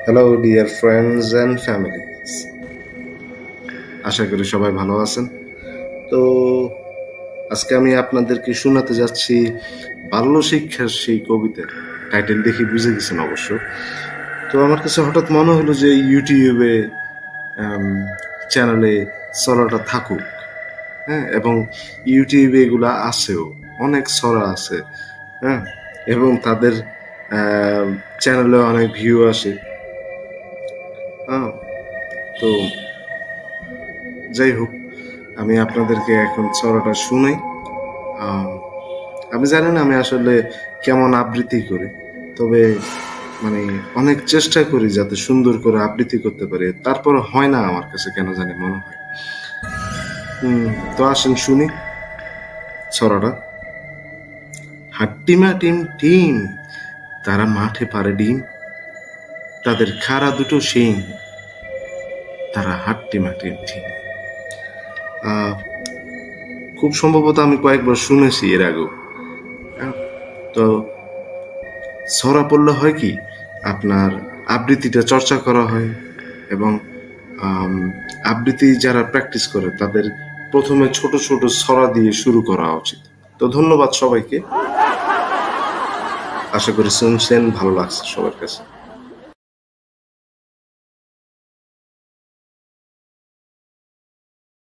Hello dear friends and families, আশা করি সবাই ভালো আছেন। তো আজকে আমি আপনাদেরকে শোনাতে যাচ্ছি বাল্য শিক্ষার সেই কবিতা। টাইটেল দেখে বুঝে গেছেন অবশ্য। তো আমার কাছে হঠাৎ মনে হলো যে ইউটিউবে চ্যানেলে ছড়াটা থাকুক, হ্যাঁ, এবং ইউটিউবে এগুলা আছেও, অনেক ছড়া আছে, হ্যাঁ, এবং তাদের চ্যানেলে অনেক ভিউ আসে। হ্যাঁ, তো যাই হোক, আমি আপনাদেরকে এখন ছড়াটা শুনাই। আমি জানি না আমি আসলে কেমন আবৃত্তি করি, তবে মানে অনেক চেষ্টা করি যাতে সুন্দর করে আবৃত্তি করতে পারি, তারপর হয় না, আমার কাছে কেন জানি মনে হয়। তো আসেন শুনি ছড়াটা। হাট্টিমা টিম টিম, তারা মাঠে পারে ডিম, তাদের খাড়া দুটো শিং, তারা হাট্টিমা টিম টিম। খুব সম্ভবত আমি কয়েকবার শুনেছি এর আগেও। তো ছড়া পড়লে হয় কি, আপনার আবৃত্তিটা চর্চা করা হয়, এবং আবৃত্তি যারা প্র্যাকটিস করে তাদের প্রথমে ছোট ছোট ছড়া দিয়ে শুরু করা উচিত। তো ধন্যবাদ সবাইকে, আশা করি শুনছেন, ভালো লাগছে সবার কাছে।